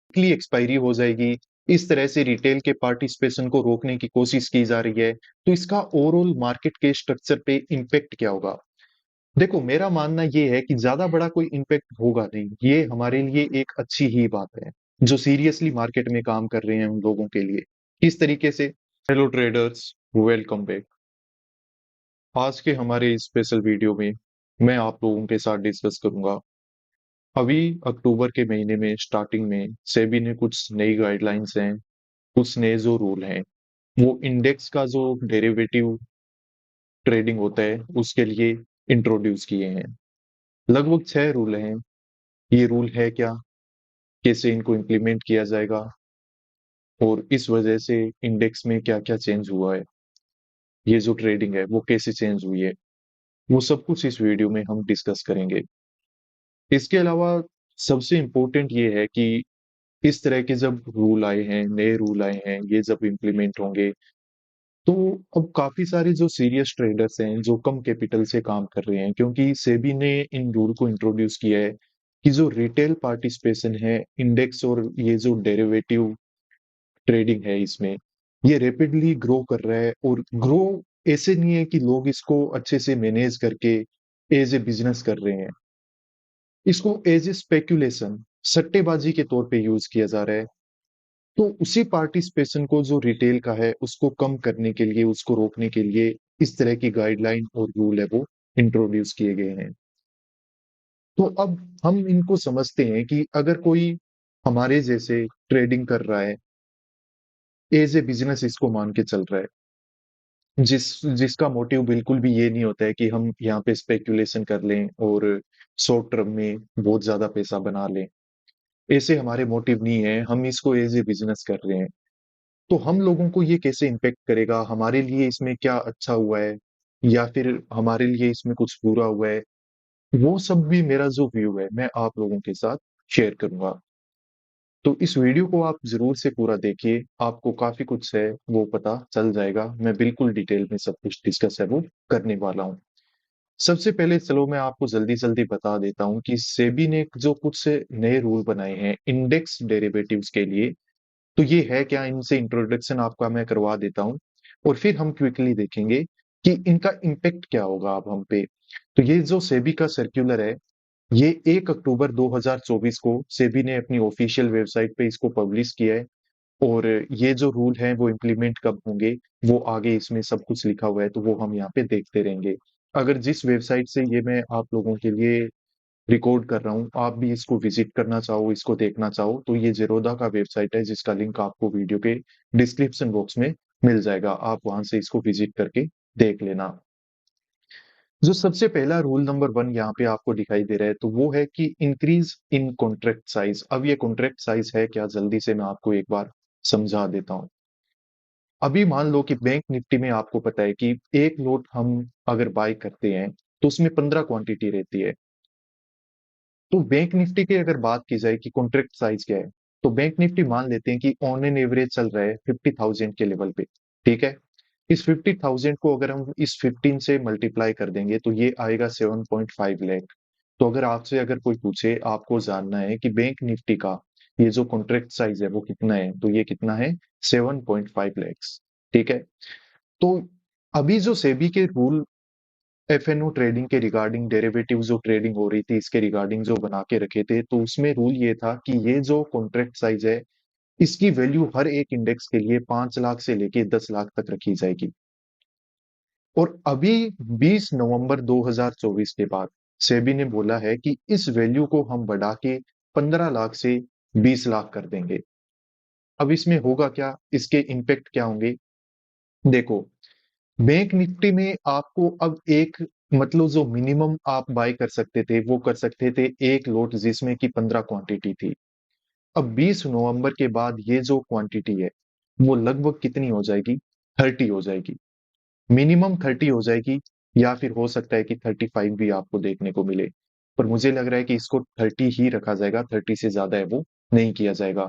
Weekly expiry हो जाएगी। इस तरह से रिटेल के पार्टिसिपेशन को रोकने की कोशिश की जा रही है। तो इसका ओवरऑल मार्केट के स्ट्रक्चर पे इम्पैक्ट क्या होगा? देखो, मेरा मानना ये है कि ज्यादा बड़ा कोई इम्पैक्ट होगा नहीं। ये हमारे लिए एक अच्छी ही बात है, जो सीरियसली मार्केट में काम कर रहे हैं उन लोगों के लिए। किस तरीके से? Hello traders, welcome back. आज के हमारे इस स्पेशल वीडियो में मैं आप लोगों के साथ डिस्कस करूंगा। अभी अक्टूबर के महीने में स्टार्टिंग में सेबी ने कुछ नई गाइडलाइंस हैं, कुछ नए जो रूल हैं, वो इंडेक्स का जो डेरिवेटिव ट्रेडिंग होता है उसके लिए इंट्रोड्यूस किए हैं। लगभग 6 रूल हैं। ये रूल है क्या, कैसे इनको इम्प्लीमेंट किया जाएगा, और इस वजह से इंडेक्स में क्या क्या चेंज हुआ है, ये जो ट्रेडिंग है वो कैसे चेंज हुई है, वो सब कुछ इस वीडियो में हम डिस्कस करेंगे। इसके अलावा सबसे इम्पोर्टेंट ये है कि इस तरह के जब रूल आए हैं, नए रूल आए हैं, ये जब इम्प्लीमेंट होंगे, तो अब काफी सारे जो सीरियस ट्रेडर्स हैं जो कम कैपिटल से काम कर रहे हैं, क्योंकि सेबी ने इन रूल को इंट्रोड्यूस किया है कि जो रिटेल पार्टिसिपेशन है इंडेक्स और ये जो डेरिवेटिव ट्रेडिंग है इसमें, ये रैपिडली ग्रो कर रहा है। और ग्रो ऐसे नहीं है कि लोग इसको अच्छे से मैनेज करके एज ए बिजनेस कर रहे हैं। इसको एज ए स्पेक्यूलेशन, सट्टेबाजी के तौर पे यूज किया जा रहा है। तो उसी पार्टिसिपेशन को जो रिटेल का है उसको कम करने के लिए, उसको रोकने के लिए इस तरह की गाइडलाइन और रूल है वो इंट्रोड्यूस किए गए हैं। तो अब हम इनको समझते हैं कि अगर कोई हमारे जैसे ट्रेडिंग कर रहा है, एज ए बिजनेस इसको मान के चल रहा है, जिसका मोटिव बिल्कुल भी ये नहीं होता है कि हम यहाँ पे स्पेक्यूलेशन कर लें और शॉर्ट टर्म में बहुत ज्यादा पैसा बना लें। ऐसे हमारे मोटिव नहीं है, हम इसको एज ए बिजनेस कर रहे हैं। तो हम लोगों को ये कैसे इम्पेक्ट करेगा, हमारे लिए इसमें क्या अच्छा हुआ है या फिर हमारे लिए इसमें कुछ बुरा हुआ है, वो सब भी मेरा जो व्यू है मैं आप लोगों के साथ शेयर करूंगा। तो इस वीडियो को आप जरूर से पूरा देखिए, आपको काफी कुछ है वो पता चल जाएगा। मैं बिल्कुल डिटेल में सब कुछ डिस्कस है वो करने वाला हूँ। सबसे पहले चलो मैं आपको जल्दी जल्दी बता देता हूँ कि सेबी ने जो कुछ से नए रूल बनाए हैं इंडेक्स डेरिवेटिव्स के लिए, तो ये है क्या, इनसे इंट्रोडक्शन आपका मैं करवा देता हूँ और फिर हम क्विकली देखेंगे कि इनका इम्पेक्ट क्या होगा अब हम पे। तो ये जो सेबी का सर्क्यूलर है, ये 1 अक्टूबर 2024 को सेबी ने अपनी ऑफिशियल वेबसाइट पे इसको पब्लिश किया है। और ये जो रूल हैं वो इम्प्लीमेंट कब होंगे, वो आगे इसमें सब कुछ लिखा हुआ है, तो वो हम यहाँ पे देखते रहेंगे। अगर जिस वेबसाइट से ये मैं आप लोगों के लिए रिकॉर्ड कर रहा हूँ, आप भी इसको विजिट करना चाहो, इसको देखना चाहो, तो ये जेरोदा का वेबसाइट है जिसका लिंक आपको वीडियो के डिस्क्रिप्शन बॉक्स में मिल जाएगा। आप वहां से इसको विजिट करके देख लेना। जो सबसे पहला रूल नंबर 1 यहाँ पे आपको दिखाई दे रहा है, तो वो है कि इंक्रीज इन कॉन्ट्रैक्ट साइज। अब ये कॉन्ट्रैक्ट साइज है क्या, जल्दी से मैं आपको एक बार समझा देता हूँ। अभी मान लो कि बैंक निफ्टी में आपको पता है कि एक लॉट हम अगर बाय करते हैं तो उसमें 15 क्वांटिटी रहती है। तो बैंक निफ्टी की अगर बात की जाए कि कॉन्ट्रैक्ट साइज क्या है, तो बैंक निफ्टी मान लेते हैं कि ऑन एन एवरेज चल रहा है 50,000 के लेवल पे। ठीक है, इस 50,000 को अगर हम इस 15 से मल्टीप्लाई कर देंगे तो ये आएगा 7.5 लाख। तो अगर आपसे अगर कोई पूछे, आपको जानना है कि बैंक निफ्टी का ये जो कॉन्ट्रैक्ट साइज है वो कितना है, तो ये कितना है, 7.5 lakhs। ठीक है। तो अभी जो सेबी के रूल एफएनओ ट्रेडिंग के रिगार्डिंग, डेरिवेटिव जो ट्रेडिंग हो रही थी इसके रिगार्डिंग जो बना के रखे थे, तो उसमें रूल ये था कि ये जो कॉन्ट्रैक्ट साइज है इसकी वैल्यू हर एक इंडेक्स के लिए 5 लाख से लेके 10 लाख तक रखी जाएगी। और अभी 20 नवंबर 2024 के बाद सेबी ने बोला है कि इस वैल्यू को हम बढ़ा के 15 लाख से 20 लाख कर देंगे। अब इसमें होगा क्या, इसके इम्पेक्ट क्या होंगे? देखो, बैंक निफ्टी में आपको अब एक, मतलब जो मिनिमम आप बाय कर सकते थे वो कर सकते थे एक लोट जिसमें कि 15 क्वांटिटी थी। अब 20 नवंबर के बाद ये जो क्वांटिटी है वो लगभग कितनी हो जाएगी, 30 हो जाएगी। मिनिमम 30 हो जाएगी, या फिर हो सकता है कि 35 भी आपको देखने को मिले। पर मुझे लग रहा है कि इसको 30 ही रखा जाएगा, 30 से ज्यादा है वो नहीं किया जाएगा।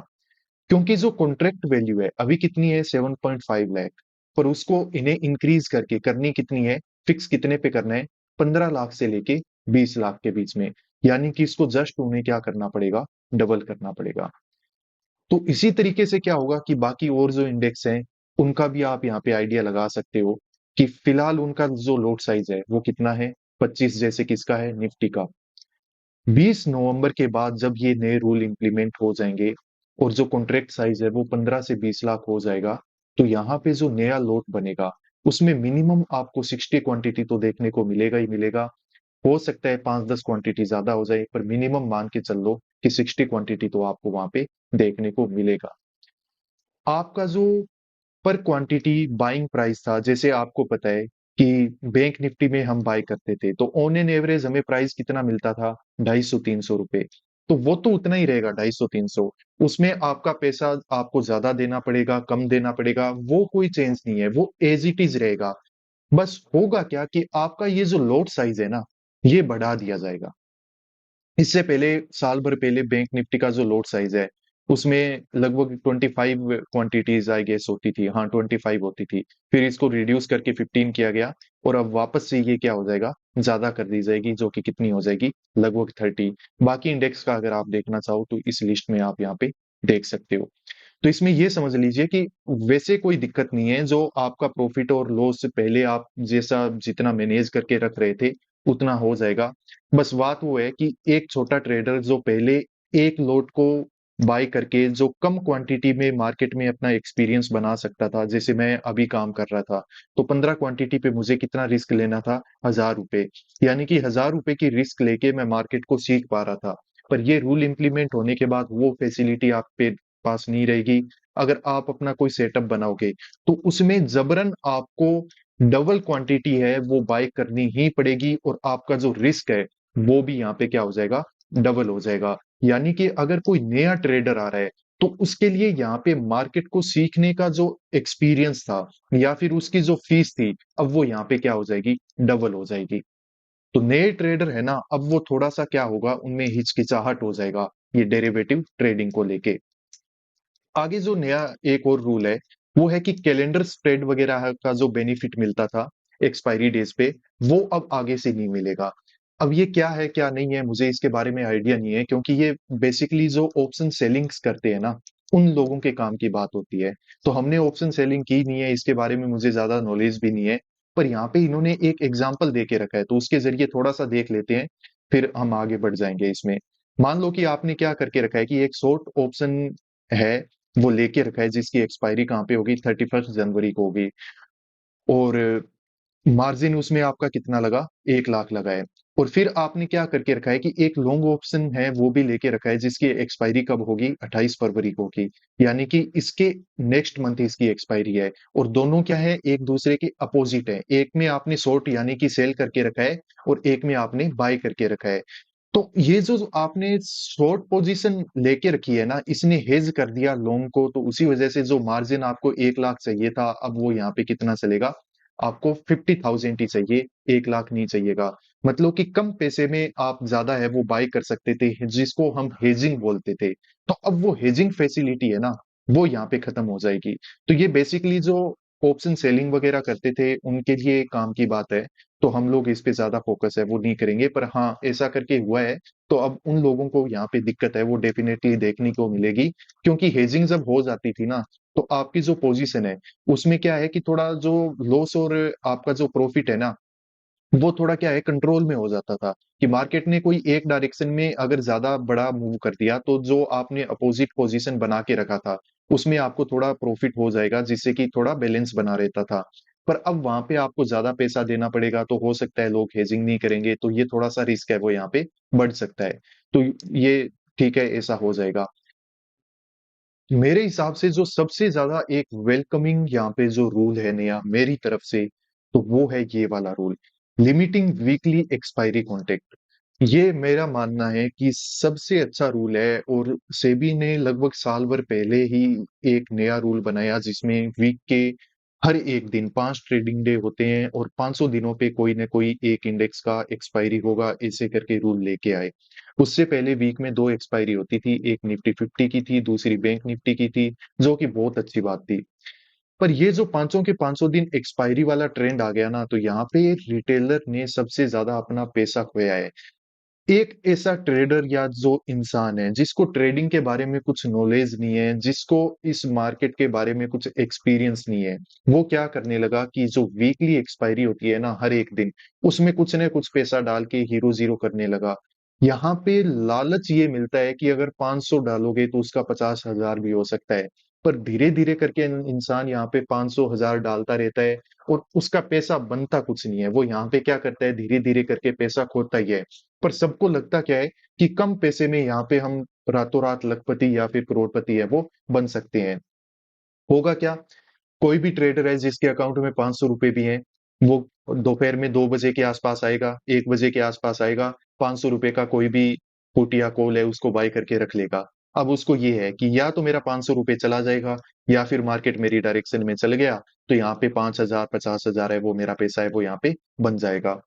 क्योंकि जो कॉन्ट्रैक्ट वैल्यू है अभी कितनी है, 7.5 लाख, पर उसको इन्हें इंक्रीज करके करनी कितनी है, फिक्स कितने पे करना है, 15 लाख से लेके 20 लाख के बीच में। यानी कि इसको जस्ट उन्हें क्या करना पड़ेगा, डबल करना पड़ेगा। तो इसी तरीके से क्या होगा कि बाकी और जो इंडेक्स हैं, उनका भी आप यहाँ पे आइडिया लगा सकते हो कि फिलहाल उनका जो लोट साइज है वो कितना है, 25, जैसे किसका है, निफ्टी का। 20 नवंबर के बाद जब ये नए रूल इंप्लीमेंट हो जाएंगे और जो कॉन्ट्रैक्ट साइज है वो 15 से 20 लाख हो जाएगा, तो यहाँ पे जो नया लोट बनेगा उसमें मिनिमम आपको 60 क्वांटिटी तो देखने को मिलेगा ही मिलेगा। हो सकता है 5-10 क्वांटिटी ज्यादा हो जाए, पर मिनिमम मान के चल लो कि 60 क्वांटिटी तो आपको वहां पे देखने को मिलेगा। आपका जो पर क्वांटिटी बाइंग प्राइस था, जैसे आपको पता है कि बैंक निफ्टी में हम बाय करते थे तो ऑन एन एवरेज हमें प्राइस कितना मिलता था, 250-300 रुपए। तो वो तो उतना ही रहेगा, 250-300। उसमें आपका पैसा आपको ज्यादा देना पड़ेगा, कम देना पड़ेगा, वो कोई चेंज नहीं है, वो एज इट इज रहेगा। बस होगा क्या कि आपका ये जो लॉट साइज है ना, ये बढ़ा दिया जाएगा। इससे पहले, साल भर पहले, बैंक निफ्टी का जो लोड साइज है उसमें लगभग 25 क्वांटिटीज आई गेस होती थी, हाँ 25 होती थी। फिर इसको रिड्यूस करके 15 किया गया, और अब वापस से ये क्या हो जाएगा, ज्यादा कर दी जाएगी, जो कि कितनी हो जाएगी, लगभग 30। बाकी इंडेक्स का अगर आप देखना चाहो तो इस लिस्ट में आप यहाँ पे देख सकते हो। तो इसमें ये समझ लीजिए कि वैसे कोई दिक्कत नहीं है, जो आपका प्रॉफिट और लॉस से पहले आप जैसा जितना मैनेज करके रख रहे थे उतना हो जाएगा। बस बात वो है कि एक छोटा ट्रेडर जो पहले एक लोट को बाय करके जो कम क्वांटिटी में मार्केट में अपना एक्सपीरियंस बना सकता था, जैसे मैं अभी काम कर रहा था, तो 15 क्वांटिटी पे मुझे कितना रिस्क लेना था, 1000 रुपए। यानी कि 1000 रुपए की रिस्क लेके मैं मार्केट को सीख पा रहा था। पर ये रूल इंप्लीमेंट होने के बाद वो फैसिलिटी आप पे पास नहीं रहेगी। अगर आप अपना कोई सेटअप बनाओगे तो उसमें जबरन आपको डबल क्वांटिटी है वो बाय करनी ही पड़ेगी, और आपका जो रिस्क है वो भी यहाँ पे क्या हो जाएगा, डबल हो जाएगा। यानी कि अगर कोई नया ट्रेडर आ रहा है तो उसके लिए यहाँ पे मार्केट को सीखने का जो एक्सपीरियंस था या फिर उसकी जो फीस थी, अब वो यहाँ पे क्या हो जाएगी, डबल हो जाएगी। तो नए ट्रेडर है ना, अब वो थोड़ा सा क्या होगा, उनमें हिचकिचाहट हो जाएगा ये डेरिवेटिव ट्रेडिंग को लेके। आगे जो नया एक और रूल है वो है कि कैलेंडर स्प्रेड वगैरह का जो बेनिफिट मिलता था एक्सपायरी डेज पे, वो अब आगे से नहीं मिलेगा। अब ये क्या है क्या नहीं है, मुझे इसके बारे में आइडिया नहीं है, क्योंकि ये बेसिकली जो ऑप्शन सेलिंग्स करते हैं ना, उन लोगों के काम की बात होती है। तो हमने ऑप्शन सेलिंग की नहीं है, इसके बारे में मुझे ज्यादा नॉलेज भी नहीं है। पर यहाँ पे इन्होंने एक एग्जाम्पल दे के रखा है, तो उसके जरिए थोड़ा सा देख लेते हैं, फिर हम आगे बढ़ जाएंगे इसमें। मान लो कि आपने क्या करके रखा है कि एक शॉर्ट ऑप्शन है, वो लेके रखा है, जिसकी एक्सपायरी कहाँ पे होगी, 31 जनवरी को होगी। और मार्जिन उसमें आपका कितना लगा, 1 लाख लगा है। और फिर आपने क्या करके रखा है कि एक लॉन्ग ऑप्शन है वो भी लेके रखा है, जिसकी एक्सपायरी कब होगी, 28 फरवरी को होगी। यानी कि इसके नेक्स्ट मंथ इसकी एक्सपायरी है। और दोनों क्या है, एक दूसरे के अपोजिट है। एक में आपने शॉर्ट यानी कि सेल करके रखा है, और एक में आपने बाय करके रखा है। तो ये जो आपने शॉर्ट पोजीशन लेके रखी है ना, इसने हेज कर दिया लॉन्ग को, तो उसी वजह से जो मार्जिन आपको 1 लाख चाहिए था, अब वो यहाँ पे कितना चलेगा, आपको 50,000 ही चाहिए, 1 लाख नहीं चाहिएगा। मतलब कि कम पैसे में आप ज्यादा है वो बाय कर सकते थे, जिसको हम हेजिंग बोलते थे। तो अब वो हेजिंग फैसिलिटी है ना, वो यहाँ पे खत्म हो जाएगी। तो ये बेसिकली जो ऑप्शन सेलिंग वगैरह करते थे उनके लिए काम की बात है। तो हम लोग इस पे ज्यादा फोकस है वो नहीं करेंगे, पर हाँ ऐसा करके हुआ है। तो अब उन लोगों को यहाँ पे दिक्कत है वो डेफिनेटली देखने को मिलेगी, क्योंकि हेजिंग जब हो जाती थी ना, तो आपकी जो पोजीशन है उसमें क्या है कि थोड़ा जो लॉस और आपका जो प्रॉफिट है ना, वो थोड़ा क्या है, कंट्रोल में हो जाता था। कि मार्केट ने कोई एक डायरेक्शन में अगर ज्यादा बड़ा मूव कर दिया, तो जो आपने अपोजिट पोजीशन बना के रखा था उसमें आपको थोड़ा प्रॉफिट हो जाएगा, जिससे कि थोड़ा बैलेंस बना रहता था। पर अब वहां पे आपको ज्यादा पैसा देना पड़ेगा, तो हो सकता है लोग हेजिंग नहीं करेंगे, तो ये थोड़ा सा रिस्क है वो यहाँ पे बढ़ सकता है। तो ये ठीक है, ऐसा हो जाएगा। मेरे हिसाब से जो सबसे ज्यादा एक वेलकमिंग यहाँ पे जो रूल है नया मेरी तरफ से, तो वो है ये वाला rule, limiting weekly expiry contract. ये मेरा मानना है कि सबसे अच्छा रूल है, और सेबी ने लगभग साल भर पहले ही एक नया रूल बनाया, जिसमें वीक के हर एक दिन 5 ट्रेडिंग डे होते हैं, और 500 दिनों पे कोई ना कोई एक इंडेक्स का एक्सपायरी होगा, ऐसे करके रूल लेके आए। उससे पहले वीक में दो एक्सपायरी होती थी, एक निफ्टी 50 की थी, दूसरी बैंक निफ्टी की थी, जो कि बहुत अच्छी बात थी। पर ये जो पांचों के 500 दिन एक्सपायरी वाला ट्रेंड आ गया ना, तो यहाँ पे रिटेलर ने सबसे ज्यादा अपना पैसा खोया है। एक ऐसा ट्रेडर या जो इंसान है जिसको ट्रेडिंग के बारे में कुछ नॉलेज नहीं है, जिसको इस मार्केट के बारे में कुछ एक्सपीरियंस नहीं है, वो क्या करने लगा कि जो वीकली एक्सपायरी होती है ना हर एक दिन, उसमें कुछ न कुछ पैसा डाल के हीरो जीरो करने लगा। यहाँ पे लालच ये मिलता है कि अगर 500 डालोगे तो उसका 50,000 भी हो सकता है। पर धीरे धीरे करके इंसान यहाँ पे 500,000 डालता रहता है और उसका पैसा बनता कुछ नहीं है। वो यहाँ पे क्या करता है, धीरे धीरे करके पैसा खोता ही है। पर सबको लगता क्या है कि कम पैसे में यहाँ पे हम रातों रात लखपति या फिर करोड़पति है वो बन सकते हैं। होगा क्या, कोई भी ट्रेडर है जिसके अकाउंट में 500 रुपए भी हैं, वो दोपहर में 2 बजे के आसपास आएगा, 1 बजे के आसपास आएगा, 500 रुपए का कोई भी पुट या कॉल है उसको बाय करके रख लेगा। अब उसको ये है कि या तो मेरा 500 रुपए चला जाएगा या फिर मार्केट मेरी डायरेक्शन में चल गया, तो यहाँ पे 5,000 50,000 है वो मेरा पैसा है वो यहाँ पे बन जाएगा।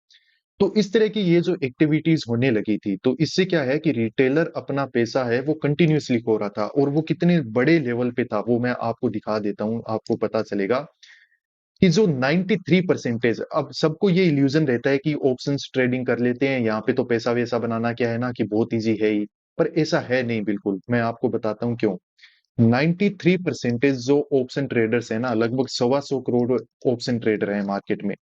तो इस तरह की ये जो एक्टिविटीज होने लगी थी, तो इससे क्या है कि रिटेलर अपना पैसा है वो कंटिन्यूअसली खो रहा था, और वो कितने बड़े लेवल पे था वो मैं आपको दिखा देता हूँ, आपको पता चलेगा कि जो 93%, अब सबको ये इल्यूजन रहता है कि ऑप्शंस ट्रेडिंग कर लेते हैं, यहाँ पे तो पैसा वैसा बनाना क्या है ना कि बहुत इजी है ही। पर ऐसा है नहीं, बिल्कुल मैं आपको बताता हूँ क्यों। 93% जो ऑप्शन ट्रेडर्स है ना, लगभग 125 करोड़ ऑप्शन ट्रेडर है मार्केट में,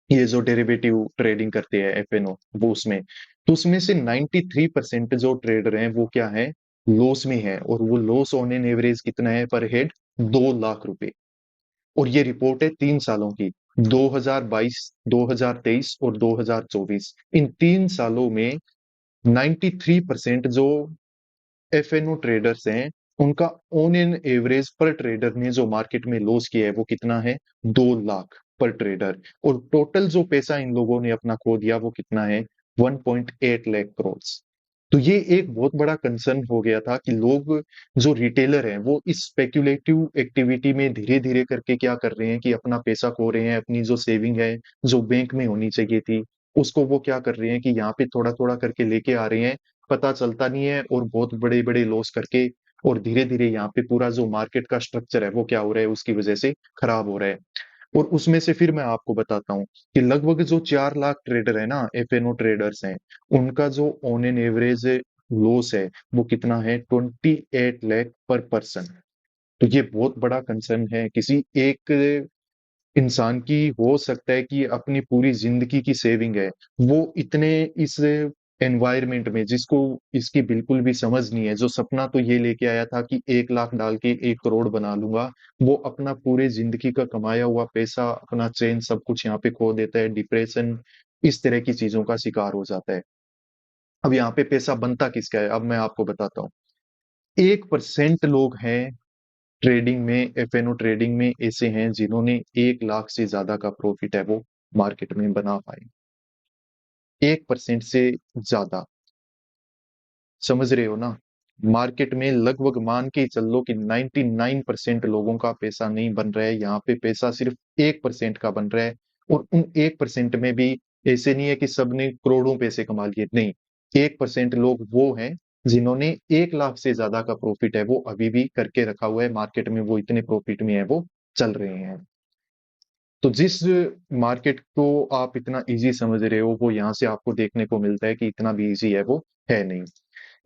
ये जो डेरिवेटिव ट्रेडिंग करते हैं एफएनओ, वो उसमें, तो उसमें से 93% जो ट्रेडर हैं वो क्या है, लॉस में है। और वो लॉस ऑन एन एवरेज कितना है पर हेड, 2 लाख रुपए। और ये रिपोर्ट है 3 सालों की, 2022, 2023 और 2024। इन 3 सालों में 93% जो एफएनओ ट्रेडर्स हैं, उनका ऑन एन एवरेज पर ट्रेडर ने जो मार्केट में लॉस किया है वो कितना है, 2 लाख पर ट्रेडर। और टोटल जो पैसा इन लोगों ने अपना खो दिया वो कितना है, 1.8 लाख करोड़। तो ये एक बहुत बड़ा कंसर्न हो गया था कि लोग जो रिटेलर हैं वो इस स्पेक्यूलेटिव एक्टिविटी में धीरे धीरे करके क्या कर रहे हैं कि अपना पैसा खो रहे हैं, अपनी जो सेविंग है जो बैंक में होनी चाहिए थी उसको वो क्या कर रहे हैं कि यहाँ पे थोड़ा थोड़ा करके लेके आ रहे हैं, पता चलता नहीं है, और बहुत बड़े बड़े लॉस करके, और धीरे धीरे यहाँ पे पूरा जो मार्केट का स्ट्रक्चर है वो क्या हो रहा है, उसकी वजह से खराब हो रहा है। और उसमें से फिर मैं आपको बताता हूँ कि लगभग जो 4 लाख ट्रेडर है ना, एफएनओ ट्रेडर्स हैं, उनका जो ऑन एन एवरेज लॉस है वो कितना है, 28 लाख पर पर्सन। तो ये बहुत बड़ा कंसर्न है किसी एक इंसान की। हो सकता है कि अपनी पूरी जिंदगी की सेविंग है वो इतने इस एनवायरमेंट में, जिसको इसकी बिल्कुल भी समझ नहीं है, जो सपना तो ये लेके आया था कि 1 लाख डाल के 1 करोड़ बना लूंगा, वो अपना पूरे जिंदगी का कमाया हुआ पैसा, अपना चैन, सब कुछ यहाँ पे खो देता है, डिप्रेशन इस तरह की चीजों का शिकार हो जाता है। अब यहाँ पे पैसा बनता किसका है, अब मैं आपको बताता हूँ। 1% लोग हैं ट्रेडिंग में, एफएनओ ट्रेडिंग में ऐसे हैं जिन्होंने 1 लाख से ज्यादा का प्रॉफिट है वो मार्केट में बना पाए। 1% से ज्यादा, समझ रहे हो ना। मार्केट में लगभग मान के चल लो कि 99% लोगों का पैसा नहीं बन रहा है, यहाँ पे पैसा सिर्फ 1% का बन रहा है। और उन 1% में भी ऐसे नहीं है कि सबने करोड़ों पैसे कमा लिए, नहीं। 1% लोग वो हैं जिन्होंने 1 लाख से ज्यादा का प्रॉफिट है वो अभी भी करके रखा हुआ है मार्केट में, वो इतने प्रॉफिट में है वो चल रहे हैं। तो जिस मार्केट को आप इतना इजी समझ रहे हो, वो यहाँ से आपको देखने को मिलता है कि इतना भी इजी है वो है नहीं।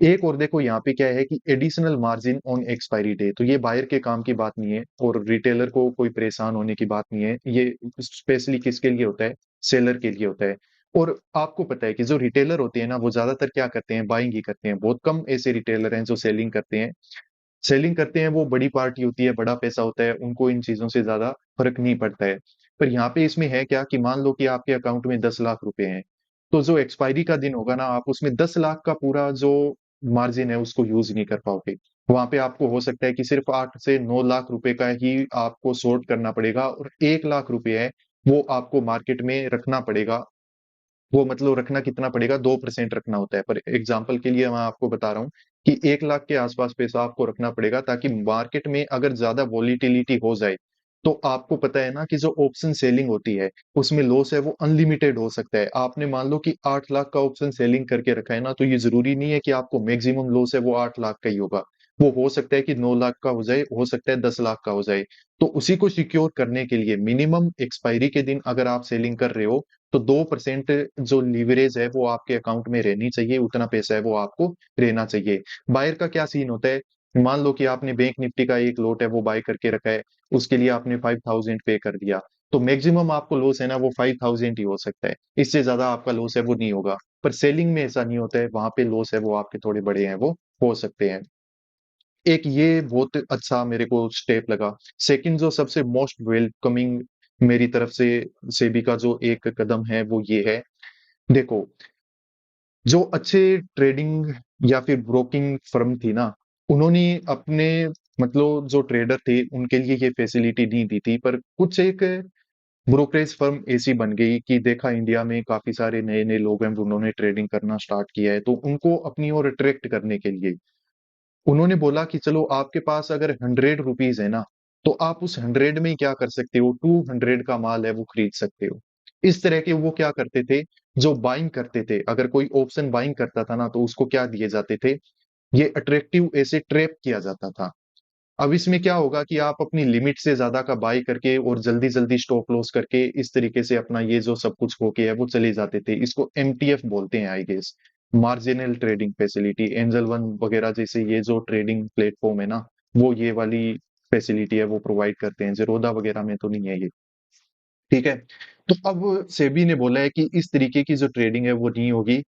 एक और देखो यहाँ पे क्या है कि additional margin on expiry day, तो ये बायर के काम की बात नहीं है और रिटेलर को कोई परेशान होने की बात नहीं है, ये स्पेशली किसके लिए होता है, सेलर के लिए होता है। और आपको पता है कि जो रिटेलर होते हैं ना वो ज्यादातर क्या करते हैं, बाइंग ही करते हैं, बहुत कम ऐसे रिटेलर हैं जो सेलिंग करते हैं। सेलिंग करते हैं वो बड़ी पार्टी होती है, बड़ा पैसा होता है, उनको इन चीजों से ज्यादा फर्क नहीं पड़ता है। पर यहाँ पे इसमें है क्या कि मान लो कि आपके अकाउंट में 10 लाख रुपए हैं, तो जो एक्सपायरी का दिन होगा ना, आप उसमें 10 लाख का पूरा जो मार्जिन है उसको यूज नहीं कर पाओगे। वहां पे आपको हो सकता है कि सिर्फ 8 से 9 लाख रुपए का ही आपको शॉर्ट करना पड़ेगा, और 1 लाख रुपए है वो आपको मार्केट में रखना पड़ेगा। वो मतलब रखना कितना पड़ेगा, 2% रखना होता है। पर एग्जाम्पल के लिए मैं आपको बता रहा हूँ कि 1 लाख के आसपास पैसा आपको रखना पड़ेगा, ताकि मार्केट में अगर ज्यादा वॉलीटिलिटी हो जाए, तो आपको पता है ना कि जो ऑप्शन सेलिंग होती है उसमें लॉस है वो अनलिमिटेड हो सकता है। आपने मान लो कि 8 लाख का ऑप्शन सेलिंग करके रखा है ना, तो ये जरूरी नहीं है कि आपको मैक्सिमम लॉस है वो 8 लाख का ही होगा। वो हो सकता है कि 9 लाख का हो जाए, हो सकता है 10 लाख का हो जाए। तो उसी को सिक्योर करने के लिए मिनिमम एक्सपायरी के दिन अगर आप सेलिंग कर रहे हो, तो 2% जो लीवरेज है वो आपके अकाउंट में रहनी चाहिए, उतना पैसा है वो आपको रहना चाहिए। बायर का क्या सीन होता है, मान लो कि आपने बैंक निफ्टी का एक लॉट है वो बाय करके रखा है, उसके लिए आपने 5000 पे कर दिया, तो मैक्सिमम आपको लॉस है ना वो 5000 ही हो सकता है, इससे ज्यादा आपका लॉस है वो नहीं होगा। पर सेलिंग में ऐसा नहीं होता है, वहां पे लॉस है वो आपके थोड़े बड़े हैं वो हो सकते हैं। एक ये बहुत अच्छा मेरे को स्टेप लगा। सेकंड जो सबसे मोस्ट वेलकमिंग मेरी तरफ से सेबी का जो एक कदम है वो ये है, देखो जो अच्छे ट्रेडिंग या फिर ब्रोकिंग फर्म थी ना, उन्होंने अपने मतलब जो ट्रेडर थे उनके लिए ये फैसिलिटी नहीं दी थी, पर कुछ एक ब्रोकरेज फर्म ऐसी बन गई कि देखा इंडिया में काफी सारे नए नए लोग हैं उन्होंने ट्रेडिंग करना स्टार्ट किया है, तो उनको अपनी ओर अट्रैक्ट करने के लिए उन्होंने बोला कि चलो आपके पास अगर 100 रुपीज है ना, तो आप उस 100 में क्या कर सकते हो, 200 का माल है वो खरीद सकते हो। इस तरह के वो क्या करते थे, जो बाइंग करते थे, अगर कोई ऑप्शन बाइंग करता था ना तो उसको क्या दिए जाते थे, ये अट्रैक्टिव ऐसे ट्रैप किया जाता था। अब इसमें क्या होगा कि आप अपनी लिमिट से ज्यादा का बाई करके और जल्दी जल्दी स्टॉप लॉस करके इस तरीके से अपना ये जो सब कुछ होके है वो चले जाते थे, इसको एमटीएफ बोलते हैं I guess, marginal trading facility. Angel One वगैरह जैसे ये जो ट्रेडिंग प्लेटफॉर्म है ना, वो ये वाली फैसिलिटी है वो प्रोवाइड करते हैं, जेरोदा वगैरह में तो नहीं है ये। ठीक है, तो अब सेबी ने बोला है कि इस तरीके की जो ट्रेडिंग है वो नहीं होगी।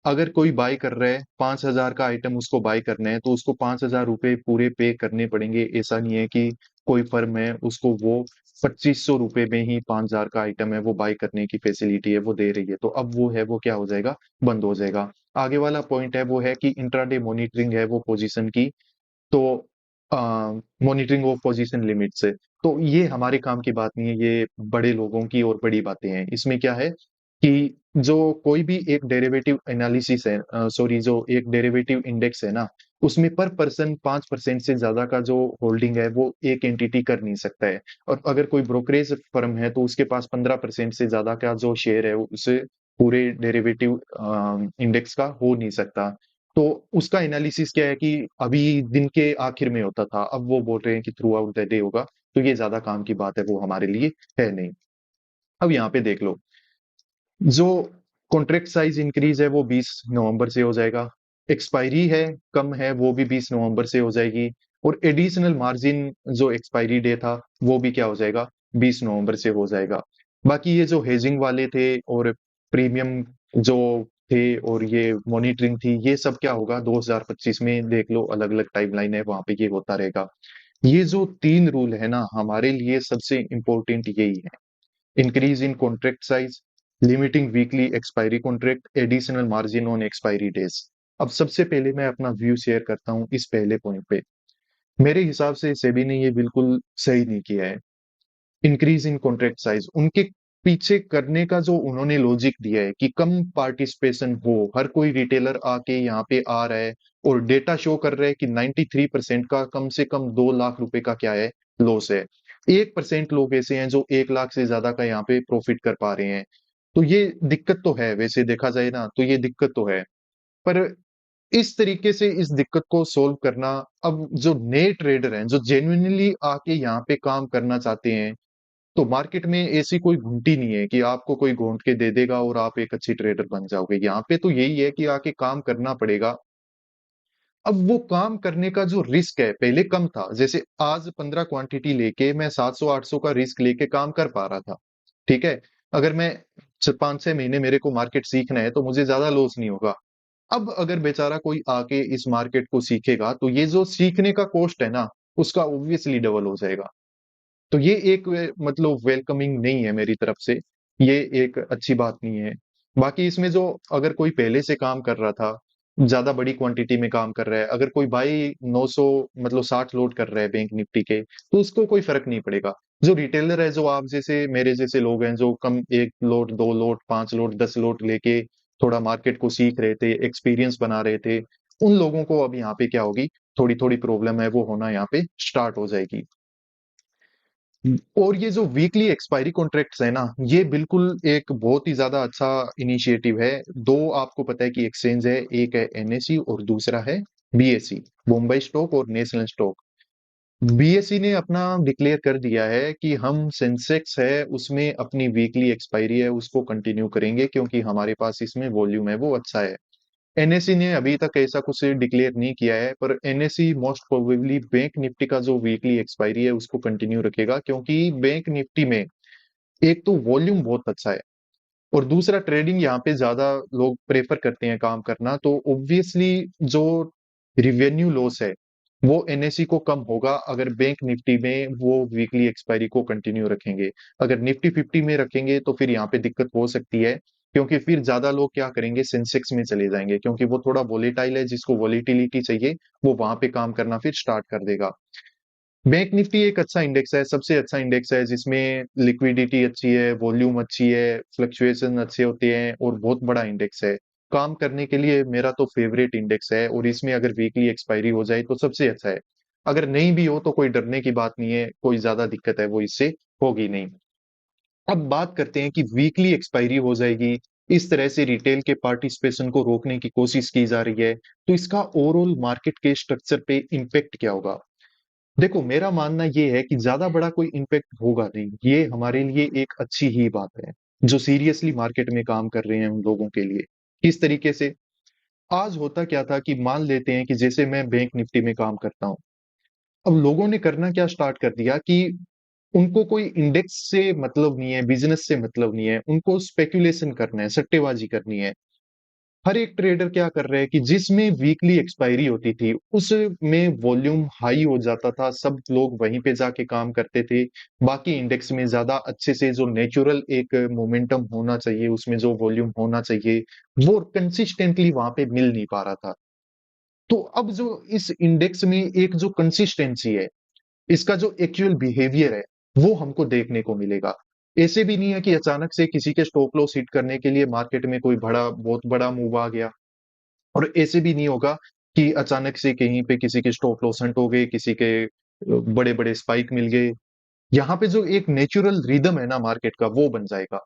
अगर कोई बाय कर रहा है 5000 का आइटम उसको बाय करना है तो उसको 5000 रुपए पूरे पे करने पड़ेंगे, ऐसा नहीं है कि कोई फर्म है उसको वो 2500 रुपए में ही 5000 का आइटम है वो बाय करने की फैसिलिटी है वो दे रही है, तो अब वो है वो क्या हो जाएगा, बंद हो जाएगा। आगे वाला पॉइंट है वो है कि इंट्राडे मॉनिटरिंग है वो पोजीशन की, तो मॉनिटरिंग ऑफ पोजीशन लिमिट से, तो ये हमारे काम की बात नहीं है, ये बड़े लोगों की और बड़ी बातें हैं। इसमें क्या है कि जो कोई भी एक डेरिवेटिव एनालिसिस है, सॉरी जो एक डेरिवेटिव इंडेक्स है ना, उसमें पर पर्सन 5% से ज्यादा का जो होल्डिंग है वो एक एंटिटी कर नहीं सकता है। और अगर कोई ब्रोकरेज फर्म है तो उसके पास 15% से ज्यादा का जो शेयर है उसे पूरे डेरिवेटिव इंडेक्स का हो नहीं सकता। तो उसका एनालिसिस क्या है कि अभी दिन के आखिर में होता था, अब वो बोल रहे हैं कि थ्रू आउट द डे होगा, तो ये ज्यादा काम की बात है वो हमारे लिए है नहीं। अब यहाँ पे देख लो, जो कॉन्ट्रैक्ट साइज इंक्रीज है वो 20 नवंबर से हो जाएगा, एक्सपायरी है कम है वो भी 20 नवंबर से हो जाएगी, और एडिशनल मार्जिन जो एक्सपायरी डे था वो भी क्या हो जाएगा, 20 नवंबर से हो जाएगा। बाकी ये जो हेजिंग वाले थे और प्रीमियम जो थे और ये मॉनिटरिंग थी, ये सब क्या होगा 2025 में देख लो, अलग अलग टाइमलाइन है वहां पे ये होता रहेगा। ये जो 3 रूल है ना हमारे लिए सबसे इंपॉर्टेंट यही है, increase in contract size, limiting weekly expiry contract, additional margin on expiry days। अब सबसे पहले मैं अपना व्यू शेयर करता हूं इस पहले पॉइंट पे। मेरे हिसाब से सेबी ने ये बिल्कुल सही नहीं किया है, इंक्रीज इन कॉन्ट्रैक्ट साइज। उनके पीछे करने का जो उन्होंने लॉजिक दिया है कि कम पार्टिसिपेशन हो, हर कोई रिटेलर आके यहाँ पे आ रहा है और डेटा शो कर रहा है कि 93% का कम से कम 2 लाख रुपए का क्या है, लॉस है। 1% लोग ऐसे हैं जो 1 लाख से ज्यादा का यहाँ पे प्रॉफिट कर पा रहे हैं। तो ये दिक्कत तो है, वैसे देखा जाए ना तो ये दिक्कत तो है। पर इस तरीके से इस दिक्कत को सोल्व करना, अब जो नए ट्रेडर हैं जो जेन्युइनली आके यहाँ पे काम करना चाहते हैं, तो मार्केट में ऐसी कोई घुंटी नहीं है कि आपको कोई घोंट के दे देगा और आप एक अच्छी ट्रेडर बन जाओगे। यहाँ पे तो यही है कि आके काम करना पड़ेगा। अब वो काम करने का जो रिस्क है पहले कम था, जैसे आज 15 क्वांटिटी लेके मैं 700-800 का रिस्क लेके काम कर पा रहा था। ठीक है, अगर मैं 5-6 महीने मेरे को मार्केट सीखना है तो मुझे ज्यादा लॉस नहीं होगा। अब अगर बेचारा कोई आके इस मार्केट को सीखेगा तो ये जो सीखने का कॉस्ट है ना, उसका ऑब्वियसली डबल हो जाएगा। तो ये एक मतलब वेलकमिंग नहीं है मेरी तरफ से, ये एक अच्छी बात नहीं है। बाकी इसमें जो अगर कोई पहले से काम कर रहा था, ज्यादा बड़ी क्वांटिटी में काम कर रहा है, अगर कोई भाई 900 मतलब 60 लोड कर रहा है बैंक निफ्टी के, तो उसको कोई फर्क नहीं पड़ेगा। जो रिटेलर है, जो आप जैसे मेरे जैसे लोग हैं जो कम 1 लोड 2 लोड 5 लोड 10 लोड लेके थोड़ा मार्केट को सीख रहे थे, एक्सपीरियंस बना रहे थे, उन लोगों को अब यहाँ पे क्या होगी, थोड़ी थोड़ी प्रॉब्लम है वो होना यहाँ पे स्टार्ट हो जाएगी। और ये जो वीकली एक्सपायरी कॉन्ट्रैक्ट्स है ना, ये बिल्कुल एक बहुत ही ज्यादा अच्छा इनिशिएटिव है। दो आपको पता है कि एक्सचेंज है, एक है एनएसई और दूसरा है बीएसई, बॉम्बे स्टॉक और नेशनल स्टॉक। बीएसई ने अपना डिक्लेयर कर दिया है कि हम सेंसेक्स है उसमें अपनी वीकली एक्सपायरी है उसको कंटिन्यू करेंगे क्योंकि हमारे पास इसमें वॉल्यूम है वो अच्छा है। एनएसई ने अभी तक ऐसा कुछ डिक्लेयर नहीं किया है, पर NSE most probably bank Nifty का जो वीकली एक्सपायरी है उसको कंटिन्यू रखेगा, क्योंकि बैंक निफ्टी में एक तो वॉल्यूम बहुत अच्छा है और दूसरा ट्रेडिंग यहाँ पे ज्यादा लोग प्रेफर करते हैं काम करना, तो ऑब्वियसली जो रिवेन्यू लॉस है वो एनएसई को कम होगा अगर बैंक निफ्टी में वो वीकली एक्सपायरी को कंटिन्यू रखेंगे। अगर निफ्टी 50 में रखेंगे तो फिर यहाँ पे दिक्कत हो सकती है, क्योंकि फिर ज्यादा लोग क्या करेंगे सेंसेक्स में चले जाएंगे, क्योंकि वो थोड़ा वोलेटाइल है, जिसको वोलेटिलिटी चाहिए वो वहां पे काम करना फिर स्टार्ट कर देगा। बैंक निफ्टी एक अच्छा इंडेक्स है, सबसे अच्छा इंडेक्स है जिसमें लिक्विडिटी अच्छी है, वॉल्यूम अच्छी है, फ्लक्चुएशन अच्छे होते हैं और बहुत बड़ा इंडेक्स है। काम करने के लिए मेरा तो फेवरेट इंडेक्स है और इसमें अगर वीकली एक्सपायरी हो जाए तो सबसे अच्छा है। अगर नहीं भी हो तो कोई डरने की बात नहीं है, कोई ज्यादा दिक्कत है वो इससे होगी नहीं। अब बात करते हैं कि वीकली एक्सपायरी हो जाएगी, इस तरह से रिटेल के पार्टिसिपेशन को रोकने की कोशिश की जा रही है, तो इसका ओवरऑल मार्केट के स्ट्रक्चर पे इम्पेक्ट क्या होगा। देखो मेरा मानना ये है कि ज्यादा बड़ा कोई इम्पैक्ट होगा नहीं, ये हमारे लिए एक अच्छी ही बात है जो सीरियसली मार्केट में काम कर रहे हैं उन लोगों के लिए। किस तरीके से, आज होता क्या था कि मान लेते हैं कि जैसे मैं बैंक निफ्टी में काम करता हूं, अब लोगों ने करना क्या स्टार्ट कर दिया कि उनको कोई इंडेक्स से मतलब नहीं है, बिजनेस से मतलब नहीं है, उनको स्पेकुलेशन करना है, सट्टेबाजी करनी है। हर एक ट्रेडर क्या कर रहे हैं कि जिसमें वीकली एक्सपायरी होती थी उसमें वॉल्यूम हाई हो जाता था, सब लोग वहीं पे जाके काम करते थे। बाकी इंडेक्स में ज्यादा अच्छे से जो नेचुरल एक मोमेंटम होना चाहिए, उसमें जो वॉल्यूम होना चाहिए वो कंसिस्टेंटली वहां पे मिल नहीं पा रहा था। तो अब जो इस इंडेक्स में एक जो कंसिस्टेंसी है, इसका जो एक्चुअल बिहेवियर है वो हमको देखने को मिलेगा। ऐसे भी नहीं है कि अचानक से किसी के स्टॉप लॉस हिट करने के लिए मार्केट में कोई बड़ा बहुत बड़ा मूव आ गया, और ऐसे भी नहीं होगा कि अचानक से कहीं पे किसी के स्टॉप लॉस हंट हो गए, किसी के बड़े बड़े स्पाइक मिल गए। यहाँ पे जो एक नेचुरल रिदम है ना मार्केट का वो बन जाएगा।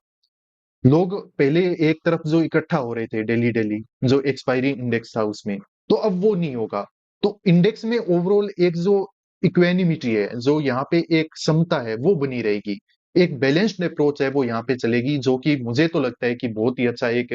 लोग पहले एक तरफ जो इकट्ठा हो रहे थे डेली डेली, जो एक्सपायरी इंडेक्स था उसमें, तो अब वो नहीं होगा। तो इंडेक्स में ओवरऑल एक जो इक्वेनिमिटी है, जो यहाँ पे एक समता है वो बनी रहेगी। एक बैलेंस्ड अप्रोच है वो यहाँ पे चलेगी, जो कि मुझे तो लगता है कि बहुत ही अच्छा एक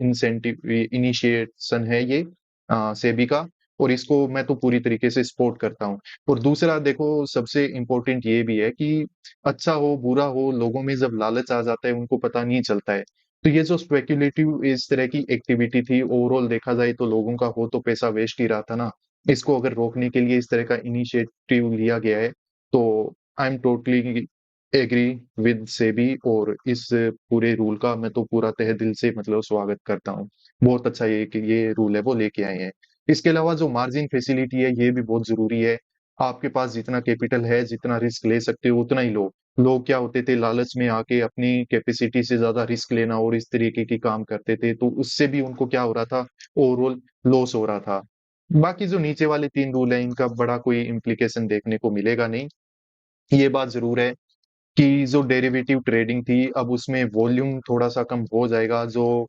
इंसेंटिव इनिशिएशन है ये सेबी का, और इसको मैं तो पूरी तरीके से सपोर्ट करता हूँ। और दूसरा देखो, सबसे इम्पोर्टेंट ये भी है कि अच्छा हो बुरा हो, लोगों में जब लालच आ जाता है उनको पता नहीं चलता है। तो ये जो स्पेक्युलेटिव इस तरह की एक्टिविटी थी, ओवरऑल देखा जाए तो लोगों का हो तो पैसा वेस्ट ही रहा था ना। इसको अगर रोकने के लिए इस तरह का इनिशिएटिव लिया गया है, तो I am totally agree with SEBI, और इस पूरे रूल का मैं तो पूरा तहे दिल से मतलब स्वागत करता हूँ। बहुत अच्छा ये कि ये रूल है वो लेके आए हैं। इसके अलावा जो मार्जिन फैसिलिटी है ये भी बहुत जरूरी है। आपके पास जितना कैपिटल है, जितना रिस्क ले सकते हो उतना ही लो। लोग क्या होते थे, लालच में आके अपनी कैपेसिटी से ज्यादा रिस्क लेना और इस तरीके के काम करते थे, तो उससे भी उनको क्या हो रहा था, ओवरऑल लॉस हो रहा था। बाकी जो नीचे वाले 3 रूल हैं इनका बड़ा कोई इम्प्लीकेशन देखने को मिलेगा नहीं। ये बात जरूर है कि जो डेरिवेटिव ट्रेडिंग थी अब उसमें वॉल्यूम थोड़ा सा कम हो जाएगा। जो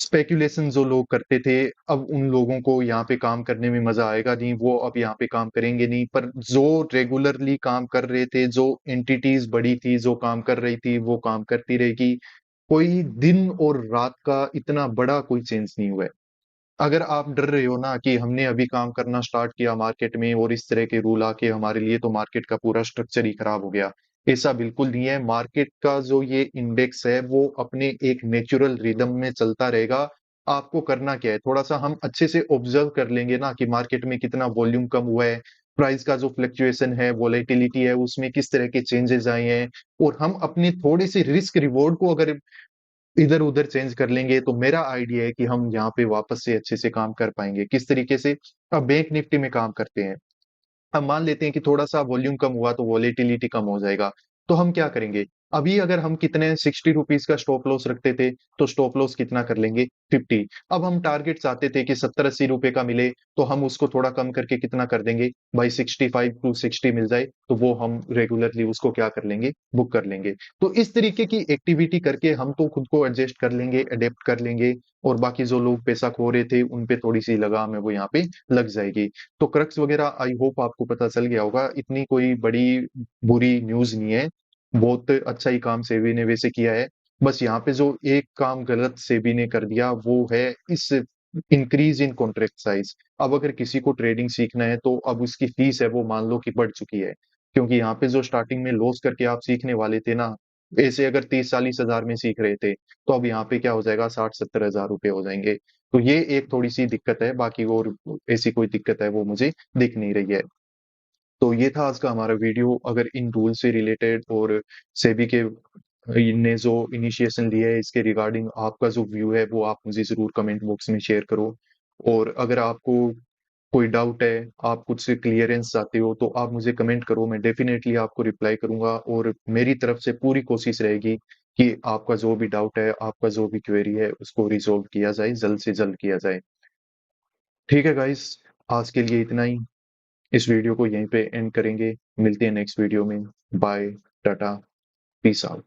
स्पेकुलेशन जो लोग करते थे, अब उन लोगों को यहाँ पे काम करने में मजा आएगा नहीं, वो अब यहाँ पे काम करेंगे नहीं। पर जो रेगुलरली काम कर रहे थे, जो एंटिटीज बड़ी थी जो काम कर रही थी वो काम करती रहेगी। कोई दिन और रात का इतना बड़ा कोई चेंज नहीं हुआ है। अगर आप डर रहे हो ना कि हमने अभी काम करना स्टार्ट किया मार्केट में और इस तरह के रूल आके हमारे लिए तो मार्केट का पूरा स्ट्रक्चर ही खराब हो गया, ऐसा बिल्कुल नहीं है। मार्केट का जो ये इंडेक्स है वो अपने एक नेचुरल रिदम में चलता रहेगा। आपको करना क्या है, थोड़ा सा हम अच्छे से ऑब्जर्व कर लेंगे ना कि मार्केट में कितना वॉल्यूम कम हुआ है, प्राइस का जो फ्लक्चुएशन है, वोलेटिलिटी है, उसमें किस तरह के चेंजेस आए हैं, और हम अपने थोड़े से रिस्क रिवॉर्ड को अगर इधर उधर चेंज कर लेंगे तो मेरा आइडिया है कि हम यहाँ पे वापस से अच्छे से काम कर पाएंगे। किस तरीके से, अब बैंक निफ्टी में काम करते हैं, अब मान लेते हैं कि थोड़ा सा वॉल्यूम कम हुआ तो वॉलेटिलिटी कम हो जाएगा, तो हम क्या करेंगे, अभी अगर हम कितने 60 रुपीज का स्टॉप लॉस रखते थे, तो स्टॉप लॉस कितना कर लेंगे 50। अब हम टारगेट चाहते थे कि 70-80 रुपए का मिले, तो हम उसको थोड़ा कम करके कितना कर देंगे भाई, 65 टू 60 मिल जाए तो वो हम रेगुलरली उसको क्या कर लेंगे, बुक कर लेंगे। तो इस तरीके की एक्टिविटी करके हम तो खुद को एडजस्ट कर लेंगे, अडेप्ट कर लेंगे, और बाकी जो लोग पैसा खो रहे थे उन पे थोड़ी सी लगाम है वो यहाँ पे लग जाएगी। तो क्रक्स वगैरह आई होप आपको पता चल गया होगा, इतनी कोई बड़ी बुरी न्यूज नहीं है, बहुत अच्छा ही काम सेबी ने वैसे किया है। बस यहाँ पे जो एक काम गलत सेबी ने कर दिया वो है इस इंक्रीज इन कॉन्ट्रैक्ट साइज। अब अगर किसी को ट्रेडिंग सीखना है तो अब उसकी फीस है वो मान लो कि बढ़ चुकी है, क्योंकि यहाँ पे जो स्टार्टिंग में लॉस करके आप सीखने वाले थे ना, ऐसे अगर 30-40 हजार में सीख रहे थे, तो अब यहाँ पे क्या हो जाएगा, 60-70 हजार रुपए हो जाएंगे। तो ये एक थोड़ी सी दिक्कत है, बाकी और ऐसी कोई दिक्कत है वो मुझे दिख नहीं रही है। तो ये था आज का हमारा वीडियो। अगर इन रूल से रिलेटेड और सेबी के ने जो इनिशिएशन लिया है इसके रिगार्डिंग आपका जो व्यू है वो आप मुझे जरूर कमेंट बॉक्स में शेयर करो। और अगर आपको कोई डाउट है, आप कुछ से क्लियरेंस चाहते हो, तो आप मुझे कमेंट करो, मैं डेफिनेटली आपको रिप्लाई करूंगा, और मेरी तरफ से पूरी कोशिश रहेगी कि आपका जो भी डाउट है, आपका जो भी क्वेरी है, उसको रिजॉल्व किया जाए, जल्द से जल्द किया जाए। ठीक है गाइस, आज के लिए इतना ही। इस वीडियो को यहीं पे एंड करेंगे, मिलते हैं नेक्स्ट वीडियो में। Bye, ta-ta, peace out.